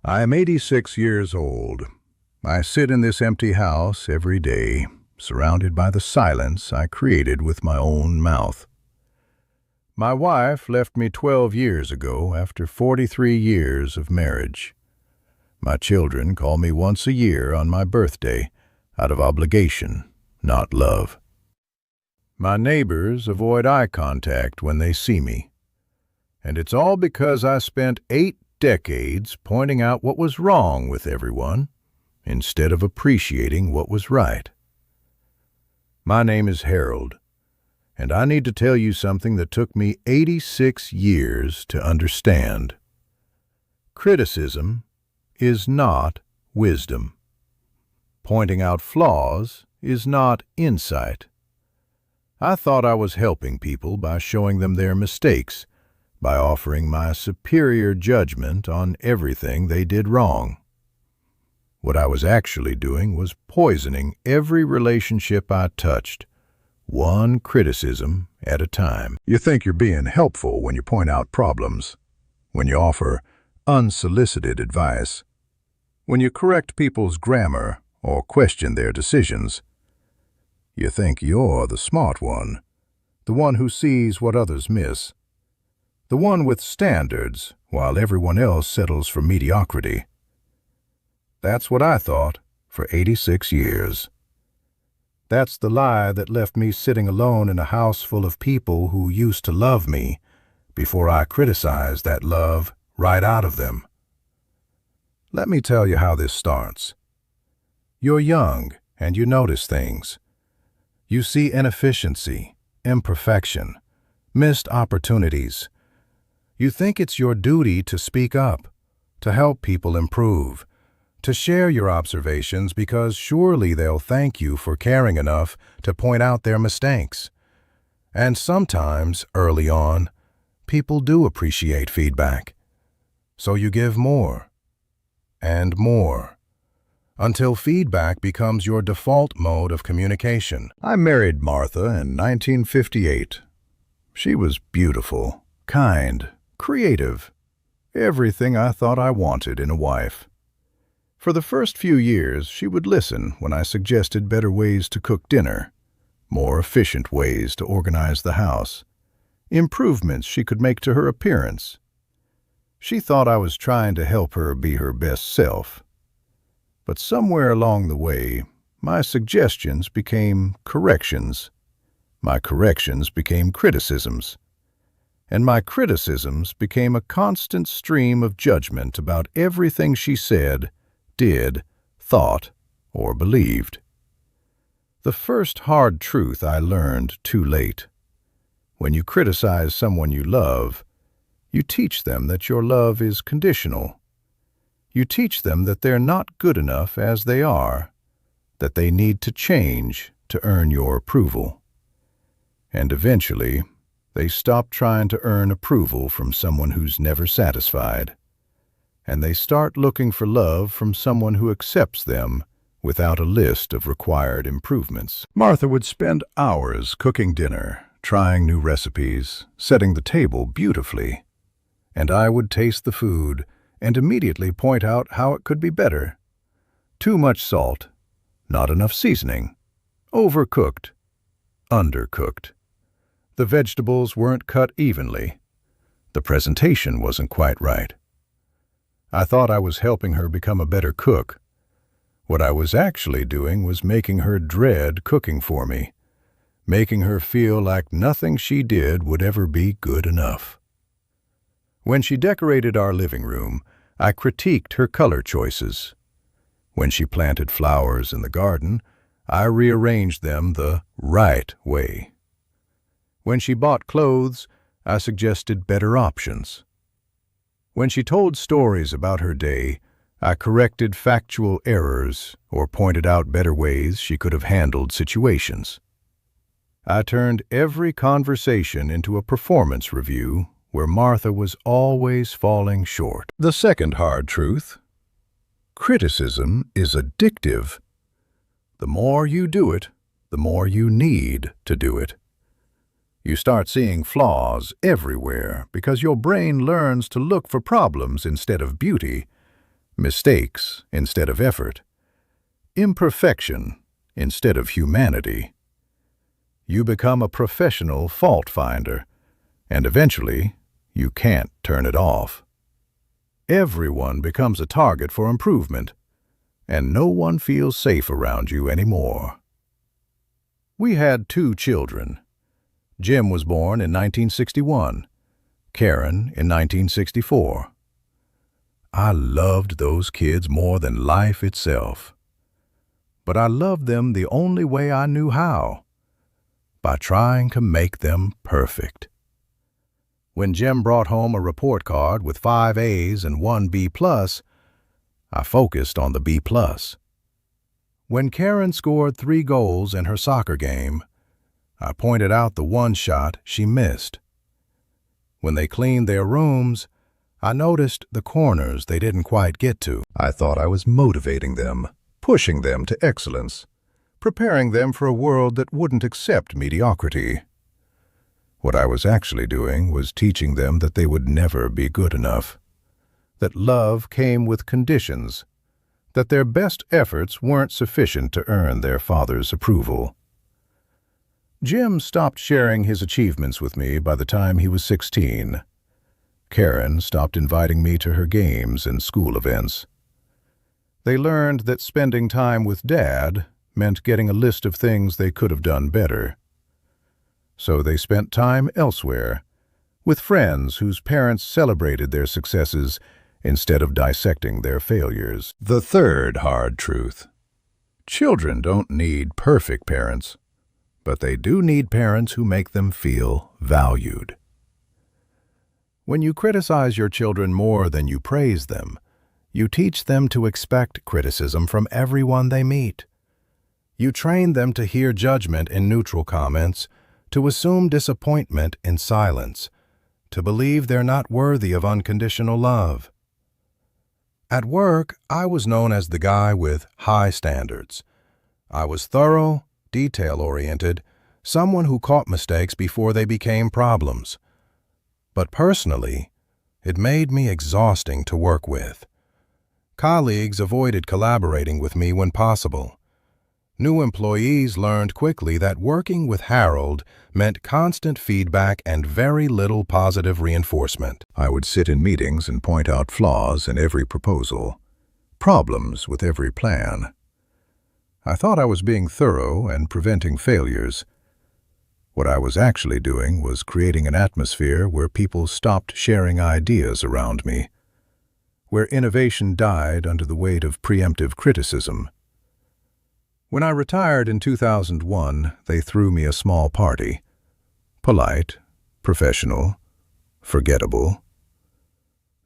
I am 86 years old. I sit in this empty house every day, surrounded by the silence I created with my own mouth. My wife left me 12 years ago after 43 years of marriage. My children call me once a year on my birthday, out of obligation, not love. My neighbors avoid eye contact when they see me. And it's all because I spent 8 decades pointing out what was wrong with everyone, instead of appreciating what was right. My name is Harold, and I need to tell you something that took me 86 years to understand. Criticism is not wisdom. Pointing out flaws is not insight. I thought I was helping people by showing them their mistakes, by offering my superior judgment on everything they did wrong. What I was actually doing was poisoning every relationship I touched, one criticism at a time. You think you're being helpful when you point out problems, when you offer unsolicited advice, when you correct people's grammar or question their decisions. You think you're the smart one, the one who sees what others miss, the one with standards while everyone else settles for mediocrity. That's what I thought for 86 years. That's the lie that left me sitting alone in a house full of people who used to love me before I criticized that love right out of them. Let me tell you how this starts. You're young and you notice things. You see inefficiency, imperfection, missed opportunities. You think it's your duty to speak up, to help people improve, to share your observations because surely they'll thank you for caring enough to point out their mistakes. And sometimes, early on, people do appreciate feedback. So you give more and more, until feedback becomes your default mode of communication. I married Martha in 1958. She was beautiful, kind, creative, everything I thought I wanted in a wife. For the first few years, she would listen when I suggested better ways to cook dinner, more efficient ways to organize the house, improvements she could make to her appearance. She thought I was trying to help her be her best self. But somewhere along the way, my suggestions became corrections. My corrections became criticisms. And my criticisms became a constant stream of judgment about everything she said, did, thought, or believed. The first hard truth I learned too late. When you criticize someone you love, you teach them that your love is conditional. You teach them that they're not good enough as they are, that they need to change to earn your approval. And eventually, they stop trying to earn approval from someone who's never satisfied, and they start looking for love from someone who accepts them without a list of required improvements. Martha would spend hours cooking dinner, trying new recipes, setting the table beautifully, and I would taste the food and immediately point out how it could be better. Too much salt, not enough seasoning, overcooked, undercooked. The vegetables weren't cut evenly. The presentation wasn't quite right. I thought I was helping her become a better cook. What I was actually doing was making her dread cooking for me, making her feel like nothing she did would ever be good enough. When she decorated our living room, I critiqued her color choices. When she planted flowers in the garden, I rearranged them the right way. When she bought clothes, I suggested better options. When she told stories about her day, I corrected factual errors or pointed out better ways she could have handled situations. I turned every conversation into a performance review where Martha was always falling short. The second hard truth: criticism is addictive. The more you do it, the more you need to do it. You start seeing flaws everywhere because your brain learns to look for problems instead of beauty, mistakes instead of effort, imperfection instead of humanity. You become a professional fault finder, and eventually you can't turn it off. Everyone becomes a target for improvement, and no one feels safe around you anymore. We had 2 children. Jim was born in 1961, Karen in 1964. I loved those kids more than life itself. But I loved them the only way I knew how, by trying to make them perfect. When Jim brought home a report card with 5 A's and 1 B+, I focused on the B+. When Karen scored 3 goals in her soccer game, I pointed out the one shot she missed. When they cleaned their rooms, I noticed the corners they didn't quite get to. I thought I was motivating them, pushing them to excellence, preparing them for a world that wouldn't accept mediocrity. What I was actually doing was teaching them that they would never be good enough, that love came with conditions, that their best efforts weren't sufficient to earn their father's approval. Jim stopped sharing his achievements with me by the time he was 16. Karen stopped inviting me to her games and school events. They learned that spending time with Dad meant getting a list of things they could have done better. So they spent time elsewhere, with friends whose parents celebrated their successes instead of dissecting their failures. The third hard truth: children don't need perfect parents, but they do need parents who make them feel valued. When you criticize your children more than you praise them, you teach them to expect criticism from everyone they meet. You train them to hear judgment in neutral comments, to assume disappointment in silence, to believe they're not worthy of unconditional love. At work, I was known as the guy with high standards. I was thorough, detail-oriented, someone who caught mistakes before they became problems. But personally, it made me exhausting to work with. Colleagues avoided collaborating with me when possible. New employees learned quickly that working with Harold meant constant feedback and very little positive reinforcement. I would sit in meetings and point out flaws in every proposal, problems with every plan. I thought I was being thorough and preventing failures. What I was actually doing was creating an atmosphere where people stopped sharing ideas around me, where innovation died under the weight of preemptive criticism. When I retired in 2001, they threw me a small party. Polite, professional, forgettable.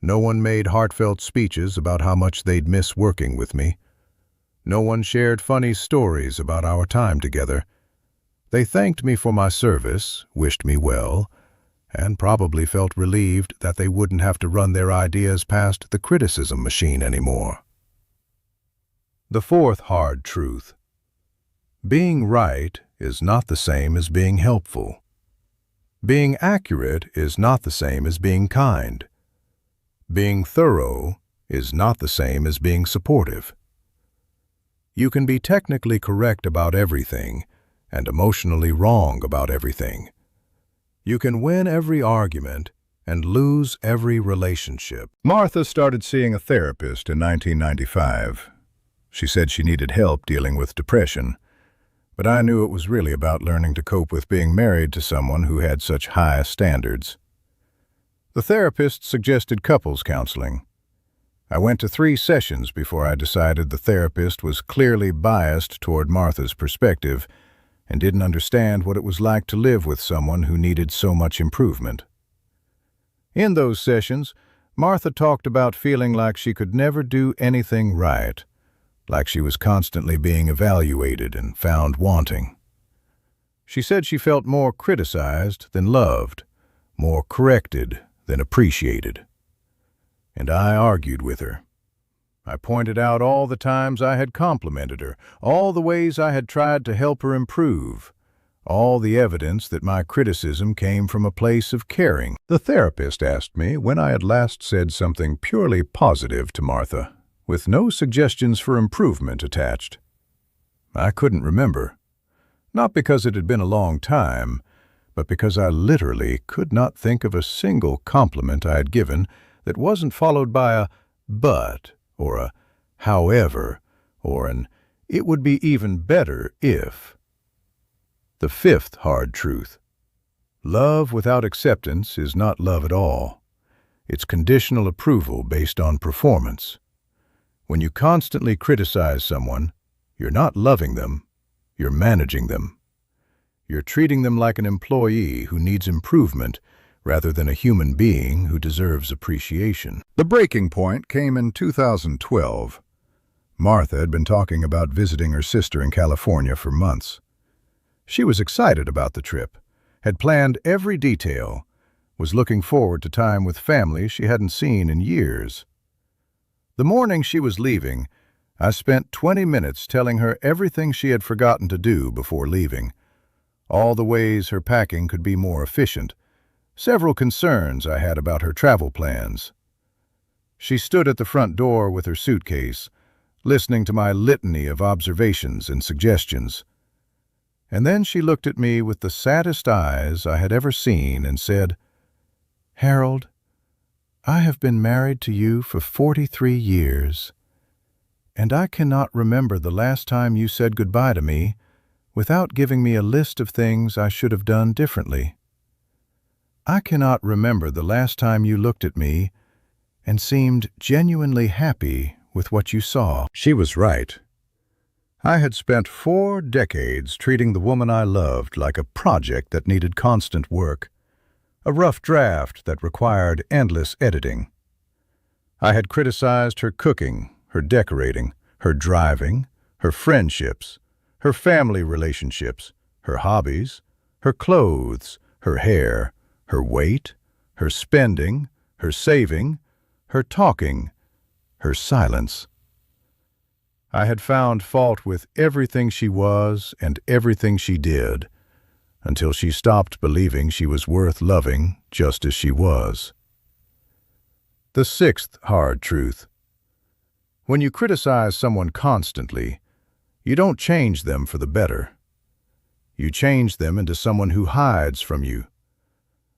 No one made heartfelt speeches about how much they'd miss working with me. No one shared funny stories about our time together. They thanked me for my service, wished me well, and probably felt relieved that they wouldn't have to run their ideas past the criticism machine anymore. The fourth hard truth: being right is not the same as being helpful. Being accurate is not the same as being kind. Being thorough is not the same as being supportive. You can be technically correct about everything and emotionally wrong about everything. You can win every argument and lose every relationship. Martha started seeing a therapist in 1995. She said she needed help dealing with depression, but I knew it was really about learning to cope with being married to someone who had such high standards. The therapist suggested couples counseling. I went to 3 sessions before I decided the therapist was clearly biased toward Martha's perspective and didn't understand what it was like to live with someone who needed so much improvement. In those sessions, Martha talked about feeling like she could never do anything right, like she was constantly being evaluated and found wanting. She said she felt more criticized than loved, more corrected than appreciated. And I argued with her. I pointed out all the times I had complimented her, all the ways I had tried to help her improve, all the evidence that my criticism came from a place of caring. The therapist asked me when I had last said something purely positive to Martha, with no suggestions for improvement attached. I couldn't remember, not because it had been a long time, but because I literally could not think of a single compliment I had given that wasn't followed by a "but" or a "however" or an "it would be even better if." The fifth hard truth. Love without acceptance is not love at all. It's conditional approval based on performance. When you constantly criticize someone, you're not loving them, you're managing them. You're treating them like an employee who needs improvement rather than a human being who deserves appreciation. The breaking point came in 2012. Martha had been talking about visiting her sister in California for months. She was excited about the trip, had planned every detail, was looking forward to time with family she hadn't seen in years. The morning she was leaving, I spent 20 minutes telling her everything she had forgotten to do before leaving, all the ways her packing could be more efficient, several concerns I had about her travel plans. She stood at the front door with her suitcase, listening to my litany of observations and suggestions. And then she looked at me with the saddest eyes I had ever seen and said, "Harold, I have been married to you for 43 years, and I cannot remember the last time you said goodbye to me without giving me a list of things I should have done differently. I cannot remember the last time you looked at me and seemed genuinely happy with what you saw." She was right. I had spent 4 decades treating the woman I loved like a project that needed constant work, a rough draft that required endless editing. I had criticized her cooking, her decorating, her driving, her friendships, her family relationships, her hobbies, her clothes, her hair, her weight, her spending, her saving, her talking, her silence. I had found fault with everything she was and everything she did, until she stopped believing she was worth loving just as she was. The sixth hard truth. When you criticize someone constantly, you don't change them for the better. You change them into someone who hides from you,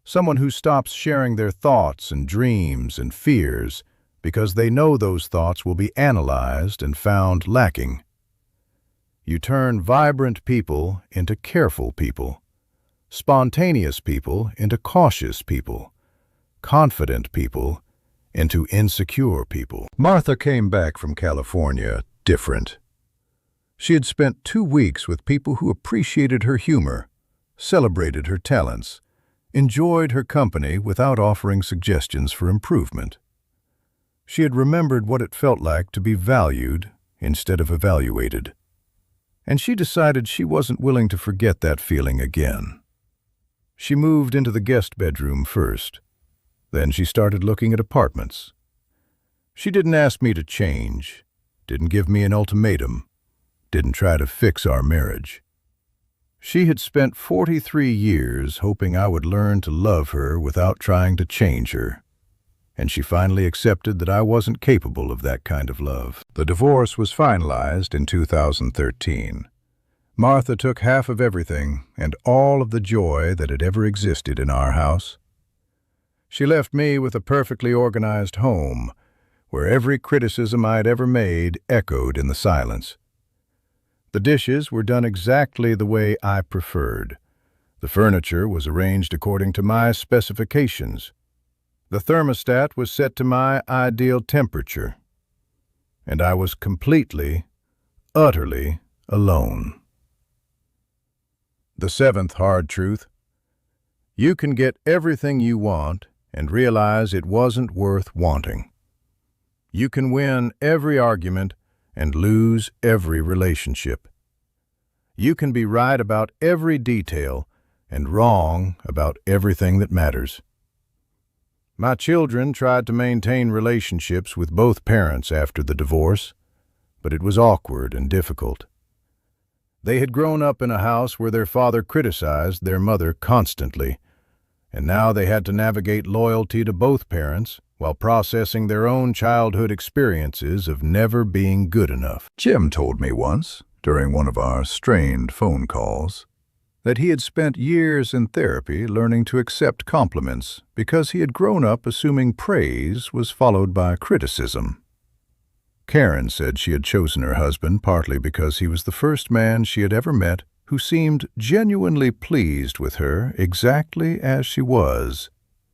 someone who stops sharing their thoughts and dreams and fears because they know those thoughts will be analyzed and found lacking. You turn vibrant people into careful people, spontaneous people into cautious people, confident people into insecure people. Martha came back from California different. She had spent 2 weeks with people who appreciated her humor, celebrated her talents, enjoyed her company without offering suggestions for improvement. She had remembered what it felt like to be valued instead of evaluated. And she decided she wasn't willing to forget that feeling again. She moved into the guest bedroom first. Then she started looking at apartments. She didn't ask me to change, didn't give me an ultimatum, didn't try to fix our marriage. She had spent 43 years hoping I would learn to love her without trying to change her. And she finally accepted that I wasn't capable of that kind of love. The divorce was finalized in 2013. Martha took half of everything and all of the joy that had ever existed in our house. She left me with a perfectly organized home, where every criticism I had ever made echoed in the silence. The dishes were done exactly the way I preferred. The furniture was arranged according to my specifications. The thermostat was set to my ideal temperature. And I was completely, utterly alone. The seventh hard truth. You can get everything you want and realize it wasn't worth wanting. You can win every argument and lose every relationship. You can be right about every detail and wrong about everything that matters. My children tried to maintain relationships with both parents after the divorce, but it was awkward and difficult. They had grown up in a house where their father criticized their mother constantly, and now they had to navigate loyalty to both parents while processing their own childhood experiences of never being good enough. Jim told me once, during one of our strained phone calls, that he had spent years in therapy learning to accept compliments because he had grown up assuming praise was followed by criticism. Karen said she had chosen her husband partly because he was the first man she had ever met who seemed genuinely pleased with her exactly as she was,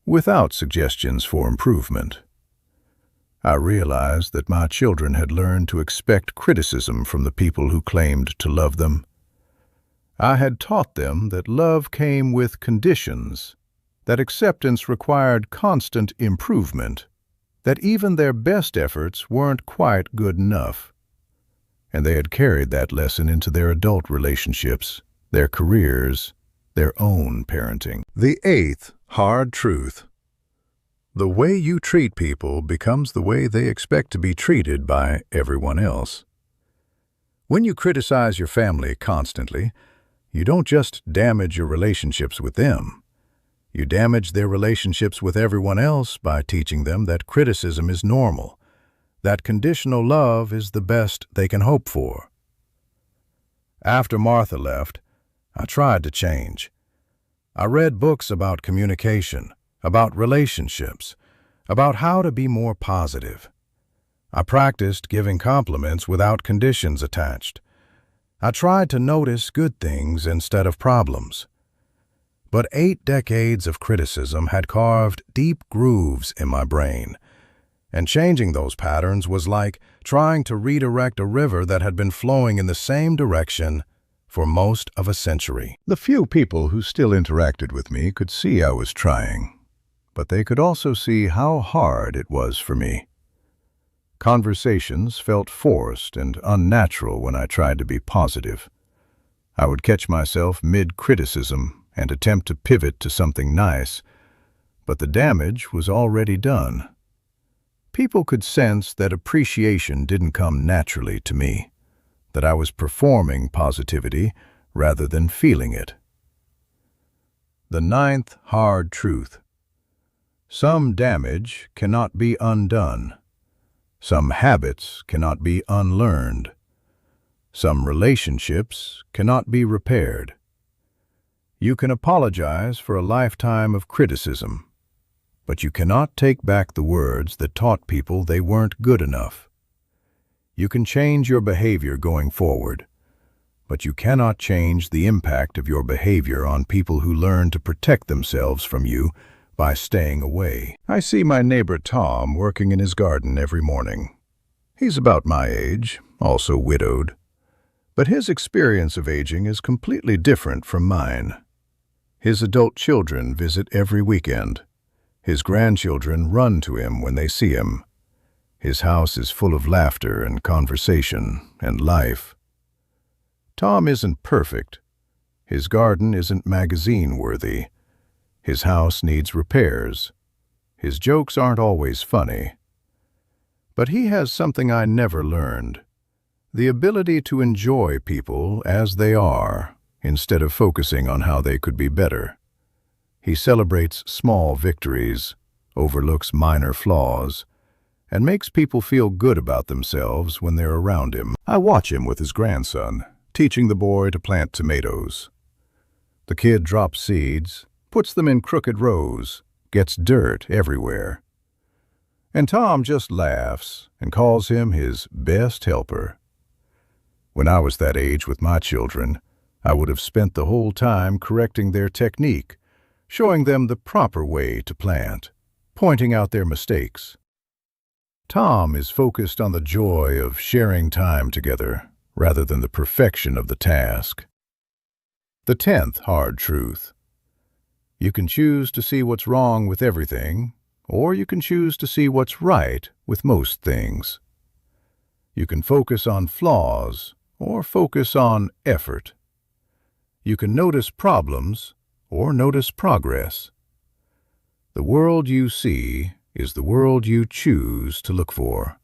without suggestions for improvement. I realized that my children had learned to expect criticism from the people who claimed to love them. I had taught them that love came with conditions, that acceptance required constant improvement, that even their best efforts weren't quite good enough. And they had carried that lesson into their adult relationships, their careers, their own parenting. The eighth hard truth. The way you treat people becomes the way they expect to be treated by everyone else. When you criticize your family constantly, you don't just damage your relationships with them. You damage their relationships with everyone else by teaching them that criticism is normal, that conditional love is the best they can hope for. After Martha left, I tried to change. I read books about communication, about relationships, about how to be more positive. I practiced giving compliments without conditions attached. I tried to notice good things instead of problems. But 8 decades of criticism had carved deep grooves in my brain, and changing those patterns was like trying to redirect a river that had been flowing in the same direction for most of a century. The few people who still interacted with me could see I was trying, but they could also see how hard it was for me. Conversations felt forced and unnatural when I tried to be positive. I would catch myself mid-criticism and attempt to pivot to something nice, but the damage was already done. People could sense that appreciation didn't come naturally to me, that I was performing positivity rather than feeling it. The ninth hard truth. Some damage cannot be undone. Some habits cannot be unlearned. Some relationships cannot be repaired. You can apologize for a lifetime of criticism, but you cannot take back the words that taught people they weren't good enough. You can change your behavior going forward, but you cannot change the impact of your behavior on people who learn to protect themselves from you by staying away. I see my neighbor Tom working in his garden every morning. He's about my age, also widowed, but his experience of aging is completely different from mine. His adult children visit every weekend. His grandchildren run to him when they see him. His house is full of laughter and conversation and life. Tom isn't perfect. His garden isn't magazine-worthy. His house needs repairs. His jokes aren't always funny. But he has something I never learned: the ability to enjoy people as they are, instead of focusing on how they could be better. He celebrates small victories, overlooks minor flaws, and makes people feel good about themselves when they're around him. I watch him with his grandson, teaching the boy to plant tomatoes. The kid drops seeds, puts them in crooked rows, gets dirt everywhere. And Tom just laughs and calls him his best helper. When I was that age with my children, I would have spent the whole time correcting their technique, showing them the proper way to plant, pointing out their mistakes. Tom is focused on the joy of sharing time together rather than the perfection of the task. The 10th hard truth. You can choose to see what's wrong with everything, or you can choose to see what's right with most things. You can focus on flaws or focus on effort. You can notice problems or notice progress. The world you see is the world you choose to look for,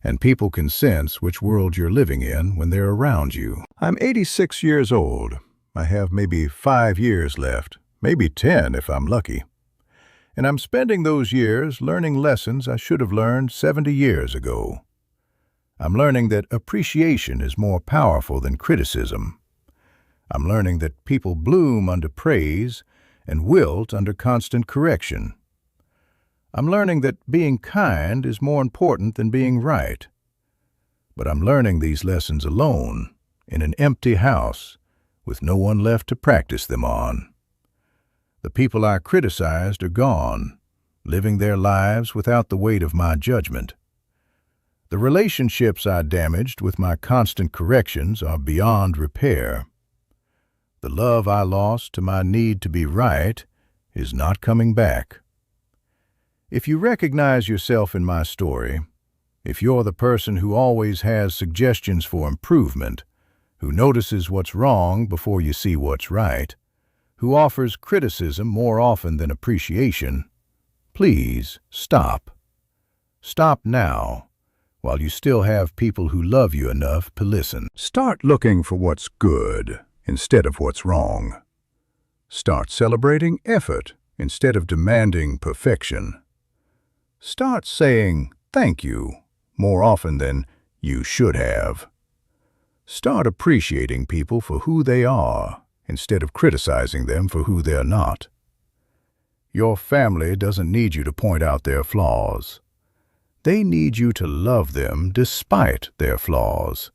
and people can sense which world you're living in when they're around you. I'm 86 years old. I have maybe 5 years left, maybe 10 if I'm lucky. And I'm spending those years learning lessons I should have learned 70 years ago. I'm learning that appreciation is more powerful than criticism. I'm learning that people bloom under praise and wilt under constant correction. I'm learning that being kind is more important than being right. But I'm learning these lessons alone, in an empty house, with no one left to practice them on. The people I criticized are gone, living their lives without the weight of my judgment. The relationships I damaged with my constant corrections are beyond repair. The love I lost to my need to be right is not coming back. If you recognize yourself in my story, if you're the person who always has suggestions for improvement, who notices what's wrong before you see what's right, who offers criticism more often than appreciation, please stop. Stop now, while you still have people who love you enough to listen. Start looking for what's good instead of what's wrong. Start celebrating effort instead of demanding perfection. Start saying thank you more often than you should have. Start appreciating people for who they are instead of criticizing them for who they're not. Your family doesn't need you to point out their flaws. They need you to love them despite their flaws.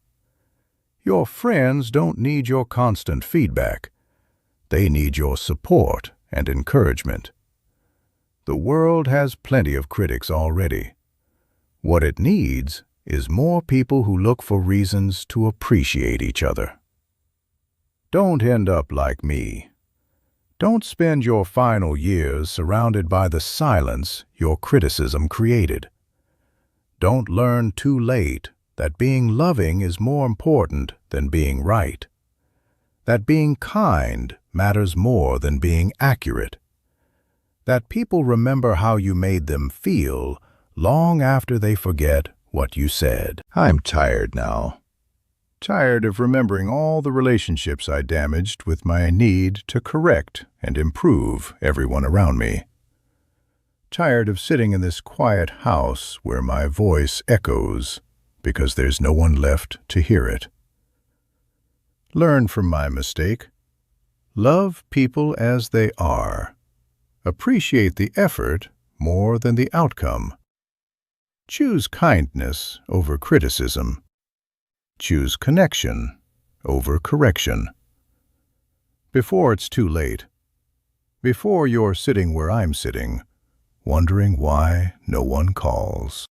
Your friends don't need your constant feedback. They need your support and encouragement. The world has plenty of critics already. What it needs is more people who look for reasons to appreciate each other. Don't end up like me. Don't spend your final years surrounded by the silence your criticism created. Don't learn too late that being loving is more important than being right. That being kind matters more than being accurate. That people remember how you made them feel long after they forget what you said. I'm tired now. Tired of remembering all the relationships I damaged with my need to correct and improve everyone around me. Tired of sitting in this quiet house where my voice echoes because there's no one left to hear it. Learn from my mistake. Love people as they are. Appreciate the effort more than the outcome. Choose kindness over criticism. Choose connection over correction. Before it's too late, before you're sitting where I'm sitting, wondering why no one calls.